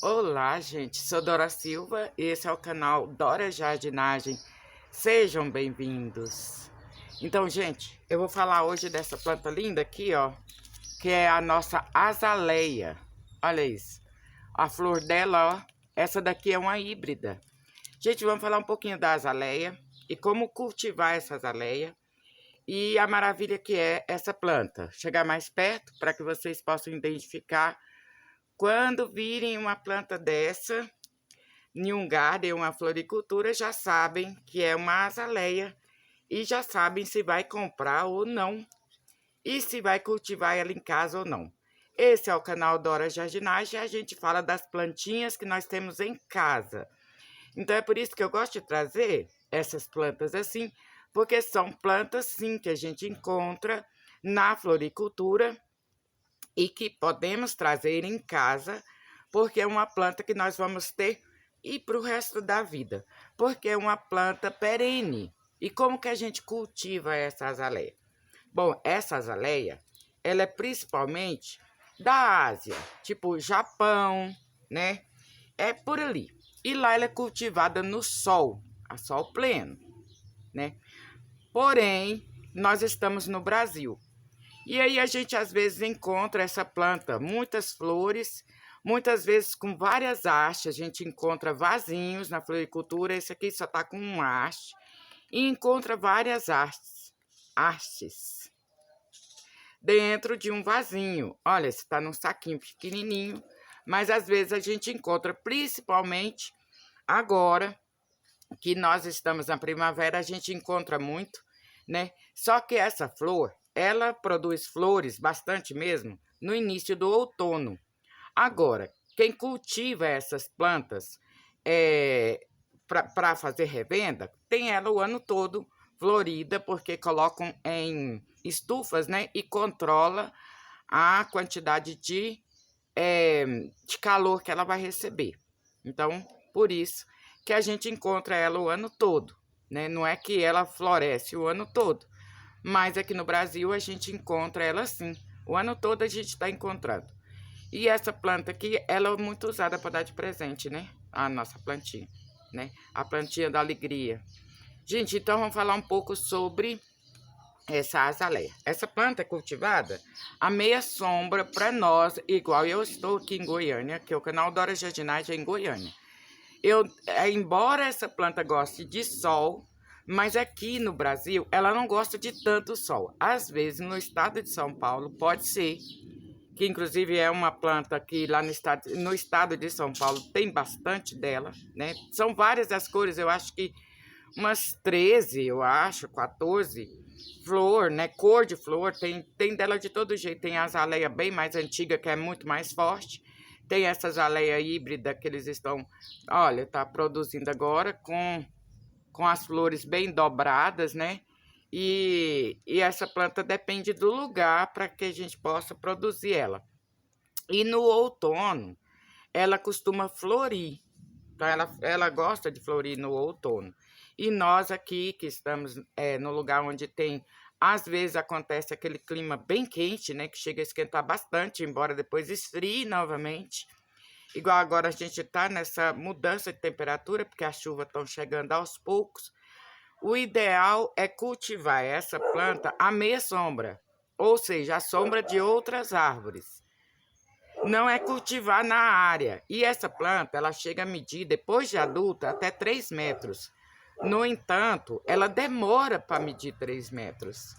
Olá, gente. Sou Dora Silva e esse é o canal Dora Jardinagem. Sejam bem-vindos. Então, gente, eu vou falar hoje dessa planta linda aqui, ó, que é a nossa azaleia. Olha isso. A flor dela, ó, essa daqui é uma híbrida. Gente, vamos falar um pouquinho da azaleia e como cultivar essa azaleia e a maravilha que é essa planta. Chegar mais perto para que vocês possam identificar. Quando virem uma planta dessa, em um garden, uma floricultura, já sabem que é uma azaleia e já sabem se vai comprar ou não e se vai cultivar ela em casa ou não. Esse é o canal Dora Jardinagem e a gente fala das plantinhas que nós temos em casa. Então é por isso que eu gosto de trazer essas plantas assim, porque são plantas sim que a gente encontra na floricultura e que podemos trazer em casa, porque é uma planta que nós vamos ter e para o resto da vida, porque é uma planta perene. E como que a gente cultiva essa azaleia? Bom, essa azaleia, ela é principalmente da Ásia, tipo Japão, né? É por ali. E lá ela é cultivada no sol, a sol pleno, né? Porém, nós estamos no Brasil. E aí a gente às vezes encontra essa planta, muitas flores, muitas vezes com várias hastes. A gente encontra vasinhos na floricultura, esse aqui só está com um haste, e encontra várias hastes dentro de um vasinho. Olha, esse está num saquinho pequenininho, mas às vezes a gente encontra, principalmente agora que nós estamos na primavera, a gente encontra muito, né? Só que essa flor, ela produz flores bastante mesmo no início do outono. Agora, quem cultiva essas plantas para fazer revenda, tem ela o ano todo florida, porque colocam em estufas, né? E controla a quantidade de calor que ela vai receber. Então, por isso que a gente encontra ela o ano todo, né? Não é que ela floresce o ano todo, mas aqui no Brasil a gente encontra ela sim. O ano todo a gente está encontrando. E essa planta aqui, ela é muito usada para dar de presente, né? A nossa plantinha, né? A plantinha da alegria. Gente, então vamos falar um pouco sobre essa azaleia. Essa planta é cultivada à meia sombra para nós, igual eu estou aqui em Goiânia, que é o canal Dora Jardinagem em Goiânia. Embora essa planta goste de sol, mas aqui no Brasil ela não gosta de tanto sol. Às vezes no estado de São Paulo pode ser, que inclusive é uma planta que lá no estado de São Paulo tem bastante dela, né? São várias as cores, eu acho que umas 13, eu acho, 14 flor, né? Cor de flor, tem dela de todo jeito. Tem a azaleia bem mais antiga, que é muito mais forte. Tem essa azaleia híbrida que eles estão, olha, tá produzindo agora com as flores bem dobradas, né? E essa planta depende do lugar para que a gente possa produzir ela. E no outono, ela costuma florir. Então, ela gosta de florir no outono. E nós aqui, que estamos no lugar onde tem, às vezes acontece aquele clima bem quente, né? Que chega a esquentar bastante, embora depois esfrie novamente. Igual agora a gente está nessa mudança de temperatura, porque as chuvas estão chegando aos poucos. O ideal é cultivar essa planta à meia sombra, ou seja, à sombra de outras árvores. Não é cultivar na área. E essa planta, ela chega a medir, depois de adulta, até 3 metros. No entanto, ela demora para medir 3 metros.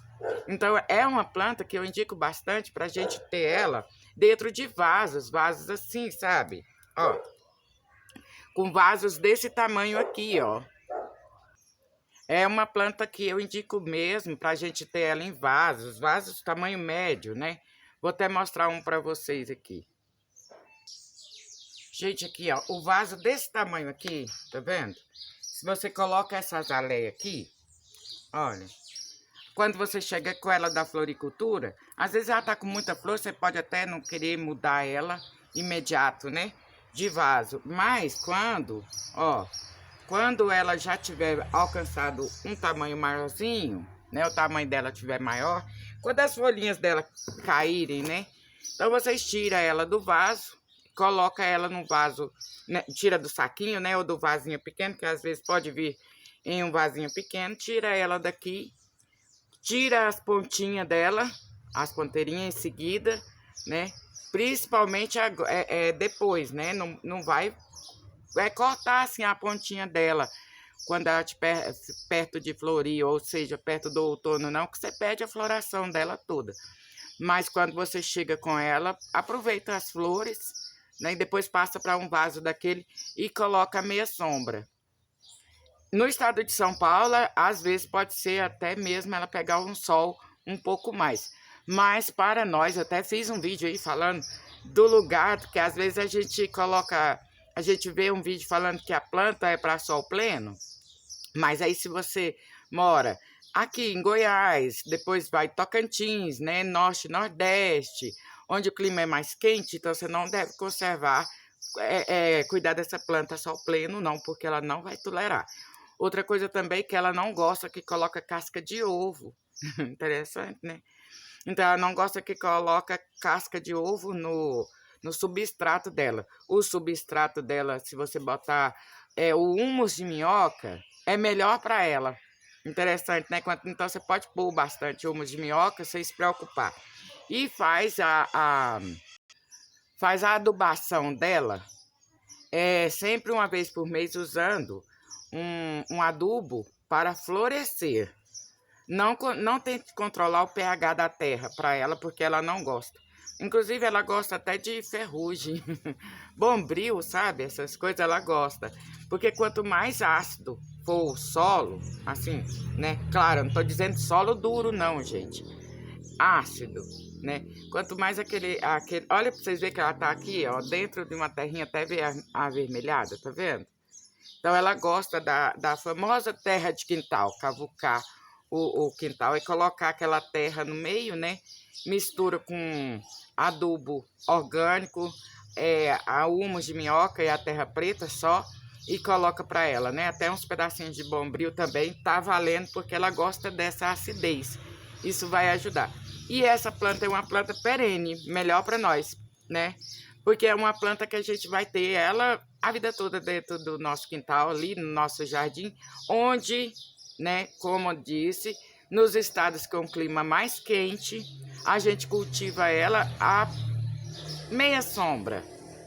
Então, é uma planta que eu indico bastante para a gente ter ela dentro de vasos assim, sabe? Ó, com vasos desse tamanho aqui, ó. É uma planta que eu indico mesmo para a gente ter ela em vasos tamanho médio, né? Vou até mostrar um para vocês aqui. Gente, aqui, ó, o vaso desse tamanho aqui, tá vendo? Se você coloca essa azaleia aqui, olha, quando você chega com ela da floricultura, às vezes ela tá com muita flor, você pode até não querer mudar ela imediato, né? De vaso. Mas quando ela já tiver alcançado um tamanho maiorzinho, né? O tamanho dela tiver maior, quando as folhinhas dela caírem, né? Então vocês tiram ela do vaso, coloca ela num vaso, né, tira do saquinho, né, ou do vasinho pequeno, que às vezes pode vir em um vasinho pequeno, tira ela daqui, tira as pontinhas dela, as ponteirinhas em seguida, né, principalmente depois, né, não vai cortar assim a pontinha dela, quando ela estiver perto de florir, ou seja, perto do outono não, que você perde a floração dela toda. Mas quando você chega com ela, aproveita as flores, né, e depois passa para um vaso daquele e coloca a meia sombra. No estado de São Paulo, às vezes pode ser até mesmo ela pegar um sol um pouco mais. Mas para nós, eu até fiz um vídeo aí falando do lugar, que às vezes a gente vê um vídeo falando que a planta é para sol pleno. Mas aí se você mora aqui em Goiás, depois vai Tocantins, né, Norte, Nordeste, onde o clima é mais quente, então você não deve conservar, cuidar dessa planta sol pleno não, porque ela não vai tolerar. Outra coisa também é que ela não gosta que coloca casca de ovo. Interessante, né? Então ela não gosta que coloca casca de ovo no substrato dela. O substrato dela, se você botar o humus de minhoca, é melhor para ela. Interessante, né? Então você pode pôr bastante humus de minhoca sem se preocupar. E faz a adubação dela sempre uma vez por mês, usando um adubo para florescer. Não tente controlar o pH da terra para ela, porque ela não gosta. Inclusive, ela gosta até de ferrugem, bombril, sabe? Essas coisas ela gosta. Porque quanto mais ácido for o solo, assim, né? Claro, eu não tô dizendo solo duro, não, gente. Ácido, né? Quanto mais aquele... Olha para vocês verem que ela tá aqui, ó, dentro de uma terrinha até avermelhada, tá vendo? Então, ela gosta da famosa terra de quintal, cavucar o quintal e colocar aquela terra no meio, né? Mistura com adubo orgânico, a humus de minhoca e a terra preta só, e coloca para ela, né? Até uns pedacinhos de bombril também tá valendo, porque ela gosta dessa acidez. Isso vai ajudar. E essa planta é uma planta perene, melhor para nós, né? Porque é uma planta que a gente vai ter ela a vida toda dentro do nosso quintal, ali no nosso jardim, onde, né, como eu disse, nos estados com clima mais quente, a gente cultiva ela à meia sombra,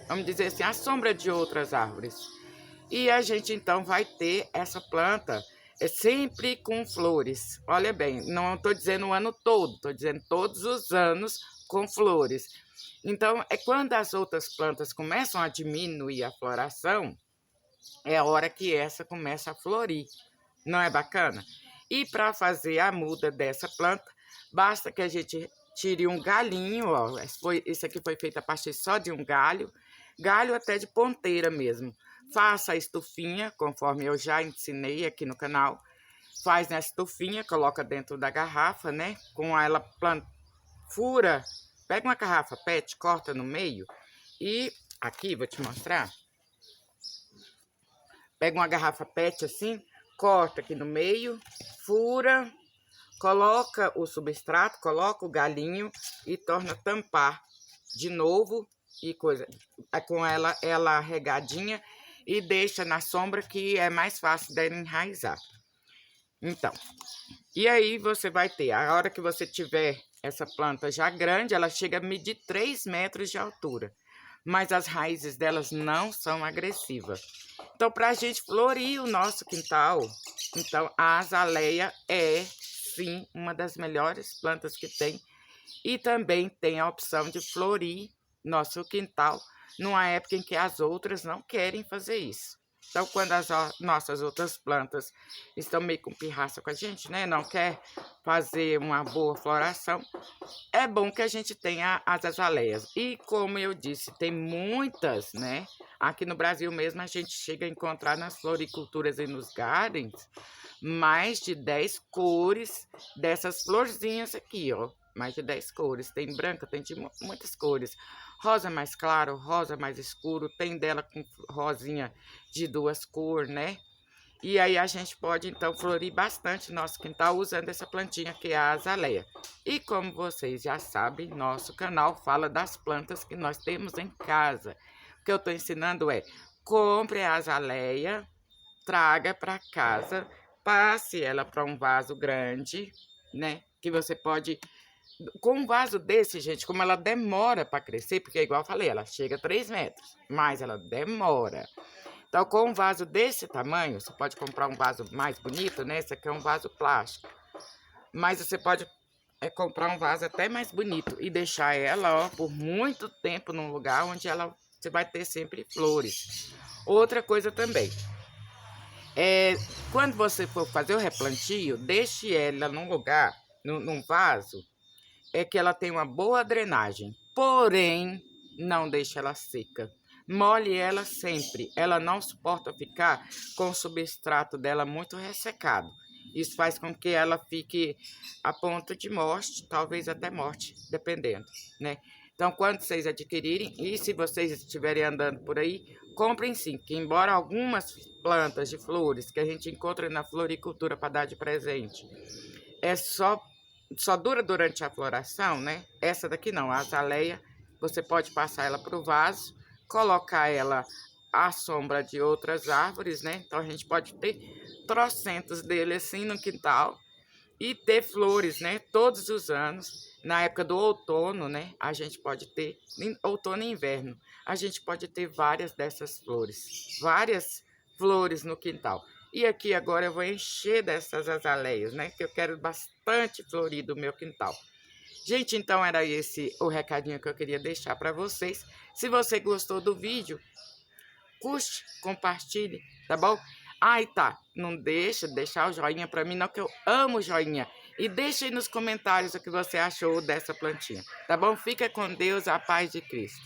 vamos dizer assim, à sombra de outras árvores. E a gente então vai ter essa planta sempre com flores. Olha bem, não estou dizendo o ano todo, estou dizendo todos os anos com flores. Então, quando as outras plantas começam a diminuir a floração, é a hora que essa começa a florir. Não é bacana? E para fazer a muda dessa planta, basta que a gente tire um galhinho, ó. Isso aqui foi feito a partir só de um galho até de ponteira mesmo. Faça a estufinha, conforme eu já ensinei aqui no canal. Faz na estufinha, coloca dentro da garrafa, né? Com ela fura, pega uma garrafa PET, corta no meio e aqui, vou te mostrar. Pega uma garrafa PET assim, corta aqui no meio, fura, coloca o substrato, coloca o galinho e torna a tampar de novo e coisa, com ela regadinha, e deixa na sombra, que é mais fácil dela enraizar. Então, e aí você vai ter, a hora que você tiver essa planta já grande, ela chega a medir 3 metros de altura, mas as raízes delas não são agressivas. Então, para a gente florir o nosso quintal, então a azaleia é sim uma das melhores plantas que tem, e também tem a opção de florir nosso quintal numa época em que as outras não querem fazer isso. Então, quando as nossas outras plantas estão meio com pirraça com a gente, né? Não quer fazer uma boa floração, é bom que a gente tenha as azaleias. E como eu disse, tem muitas, né? Aqui no Brasil mesmo a gente chega a encontrar nas floriculturas e nos gardens mais de 10 cores dessas florzinhas aqui, ó. Mais de 10 cores. Tem branca, tem de muitas cores. Rosa mais claro, rosa mais escuro. Tem dela com rosinha de 2 cores, né? E aí a gente pode, então, florir bastante nosso quintal usando essa plantinha que é a azaleia. E como vocês já sabem, nosso canal fala das plantas que nós temos em casa. que eu estou ensinando é: compre a azaleia, traga para casa, passe ela para um vaso grande, né? Que você pode... Com um vaso desse, gente, como ela demora para crescer, porque igual eu falei, ela chega a 3 metros, mas ela demora. Então, com um vaso desse tamanho, você pode comprar um vaso mais bonito, né? Esse aqui é um vaso plástico. Mas você pode comprar um vaso até mais bonito e deixar ela, ó, por muito tempo num lugar onde você vai ter sempre flores. Outra coisa também, quando você for fazer o replantio, deixe ela num lugar, num vaso, que ela tem uma boa drenagem. Porém, não deixe ela seca. Molhe ela sempre. Ela não suporta ficar com o substrato dela muito ressecado. Isso faz com que ela fique a ponto de morte, talvez até morte, dependendo, né? Então, quando vocês adquirirem, e se vocês estiverem andando por aí, comprem sim, que embora algumas plantas de flores que a gente encontra na floricultura para dar de presente, só dura durante a floração, né? Essa daqui não, a azaleia, você pode passar ela para o vaso, colocar ela à sombra de outras árvores, né? Então, a gente pode ter trocentos dele assim no quintal e ter flores, né? Todos os anos. Na época do outono, né? A gente pode ter, outono e inverno, a gente pode ter várias dessas flores. Várias flores no quintal. E aqui agora eu vou encher dessas azaleias, né? Que eu quero bastante florido o meu quintal. Gente, então era esse o recadinho que eu queria deixar para vocês. Se você gostou do vídeo, curte, compartilhe, tá bom? Ai, tá, não deixar o joinha para mim não, que eu amo joinha. E deixa aí nos comentários o que você achou dessa plantinha, tá bom? Fica com Deus, a paz de Cristo.